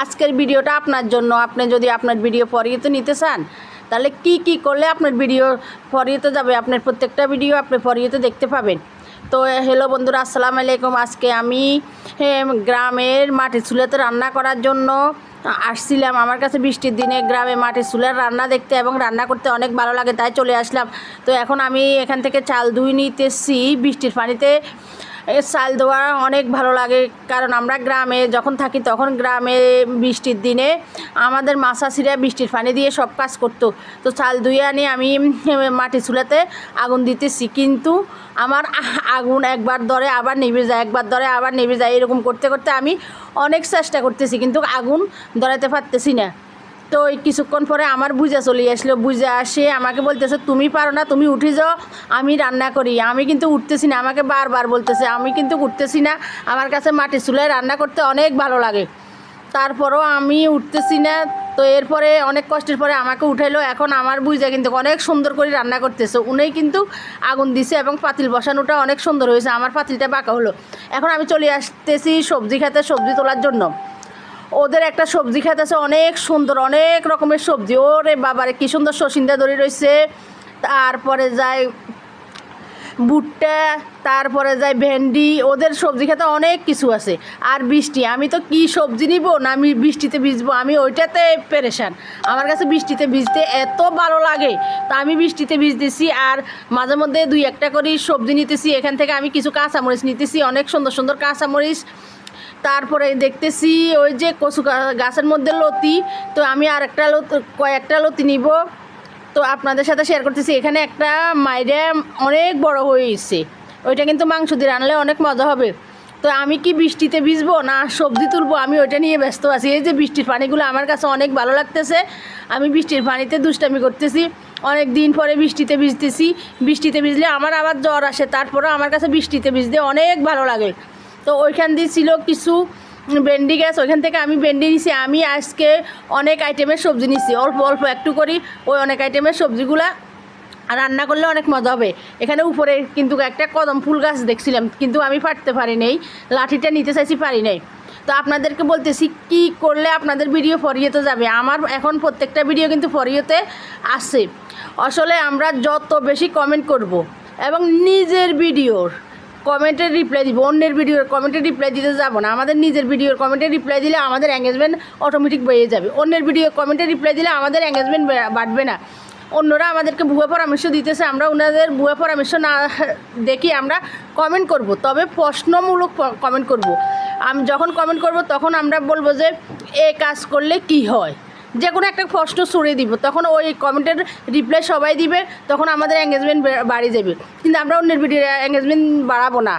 আজকের ভিডিওটা আপনার জন্য। আপনি যদি আপনার ভিডিও ফরিয়েতে নিতে চান তাহলে কি করলে আপনার ভিডিও ফরিয়েতে যাবে, আপনার প্রত্যেকটা ভিডিও আপনি ফরিয়েতে দেখতে পাবেন। তো হ্যালো বন্ধুরা, আসসালামু আলাইকুম। আজকে আমি গ্রামের মাটির চুলাতে রান্না করার জন্য আসছিলাম। আমার কাছে বৃষ্টির দিনে গ্রামে মাটির চুলার রান্না দেখতে এবং রান্না করতে অনেক ভালো লাগে, তাই চলে আসলাম। তো এখন আমি এখান থেকে চাল ধুয়ে নিতেছি বৃষ্টির পানিতে। চাল ধোয়া অনেক ভালো লাগে, কারণ আমরা গ্রামে যখন থাকি তখন গ্রামে বৃষ্টির দিনে আমাদের মাছাছিরা বৃষ্টির পানি দিয়ে সব কাজ করতো। তো চাল ধুয়ে আনি আমি মাটির চুলাতে আগুন দিতেছি, কিন্তু আমার আগুন একবার ধরে আবার নিভে যায়, একবার ধরে আবার নিভে যায়, এরকম করতে করতে আমি অনেক চেষ্টা করতেছি কিন্তু আগুন ধরাতে পারতেছি না। তো ওই কিছুক্ষণ পরে আমার বুঝা চলে আসলো, বুঝা আসে আমাকে বলতেছে তুমি পারো না, তুমি উঠে যাও, আমি রান্না করি। আমি কিন্তু উঠতেছি না, আমাকে বারবার বলতেছে, আমি কিন্তু উঠতেছি না। আমার কাছে মাটির চুলায় রান্না করতে অনেক ভালো লাগে, তারপরও আমি উঠতেছি না। তো এরপরে অনেক কষ্টের পরে আমাকে উঠাইলো। এখন আমার বুঝা কিন্তু অনেক সুন্দর করে রান্না করতেছে। উনিই কিন্তু আগুন দিছে এবং পাতিল বসানোটা অনেক সুন্দর হয়েছে, আমার পাতিলটা বাঁকা হলো। এখন আমি চলে আসতেছি সবজি খেতে, সবজি তোলার জন্য। ওদের একটা সবজি খেতে আছে অনেক সুন্দর, অনেক রকমের সবজি। ওরে বাবারে কি সুন্দর সসিন্দা দড়ি রয়েছে, তারপরে যায় ভুট্টা, তারপরে যায় ভেন্ডি। ওদের সবজি খেতে অনেক কিছু আছে। আর বৃষ্টি, আমি তো কি সবজি নিব না আমি বৃষ্টিতে ভিজবো, আমি ওইটাতে পেরেশান। আমার কাছে বৃষ্টিতে ভিজতে এত ভালো লাগে, তো আমি বৃষ্টিতে ভিজতেছি। আর মাঝে মধ্যে দুই একটা করে সবজি নিতেছি। এখান থেকে আমি কিছু কাঁচামরিচ নিতেছি, অনেক সুন্দর সুন্দর কাঁচামরিচ। তারপরে দেখতেছি ওই যে কচু গাছের মধ্যে লতি, তো আমি আর একটা কয়েকটা লতি নিব। তো আপনাদের সাথে শেয়ার করতেছি। এখানে একটা মাইরে অনেক বড় হয়েছে, ওইটা কিন্তু মাংস দিয়ে রান্নালে অনেক মজা হবে। তো আমি কি বৃষ্টিতে ভিজবো না সবজি তুলবো, আমি ওইটা নিয়ে ব্যস্ত আছি। এই যে বৃষ্টির পানিগুলো আমার কাছে অনেক ভালো লাগতেছে, আমি বৃষ্টির পানিতে দুষ্টামি করতেছি। অনেক দিন পরে বৃষ্টিতে ভিজতেছি। বৃষ্টিতে ভিজলে আমার আবার জ্বর আসে, তারপরেও আমার কাছে বৃষ্টিতে ভিজতে অনেক ভালো লাগে। তো ওইখান দিয়ে ছিল কিছু ভেন্ডি গাছ, ওইখান থেকে আমি ভেন্ডি নিছি। আমি আজকে অনেক আইটেমের সবজি নিছি, অল্প অল্প একটু করি। ওই অনেক আইটেমের সবজিগুলা রান্না করলে অনেক মজা হবে। এখানে উপরে কিন্তু একটা কদম ফুল গাছ দেখছিলাম, কিন্তু আমি পারতে পারি নাই, লাঠিটা নিতে চাইছি, পারি নাই। তো আপনাদেরকে বলতেছি কি করলে আপনাদের ভিডিও ফরিয়েতে যাবে। আমার এখন প্রত্যেকটা ভিডিও কিন্তু ফরিয়েতে আসে। আসলে আমরা যত বেশি কমেন্ট করব এবং নিজের ভিডিওর কমেন্টের রিপ্লাই দিব, অন্যের ভিডিওর কমেন্টের রিপ্লাই দিতে যাব না। আমাদের নিজের ভিডিওর কমেন্টের রিপ্লাই দিলে আমাদের এঙ্গেজমেন্ট অটোমেটিক বেড়ে যাবে। অন্যের ভিডিওর কমেন্টের রিপ্লাই দিলে আমাদের এঙ্গেজমেন্ট বাড়বে না। অন্যরা আমাদেরকে ভুয়া পরামর্শ দিতেছে, আমরা ওনাদের ভুয়া পরামর্শ না দেখি আমরা কমেন্ট করব, তবে প্রশ্নমূলক কমেন্ট করব। আমি যখন কমেন্ট করব তখন আমরা বলবো যে এই কাজ করলে কি হয়, যে কোনো একটা প্রশ্ন ছড়িয়ে দিব, তখন ওই কমেন্টের রিপ্লাই সবাই দিবে, তখন আমাদের এঙ্গেজমেন্ট বাড়িয়ে যাবে। কিন্তু আমরা অন্যের ভিডিও এঙ্গেজমেন্ট বাড়াবো না।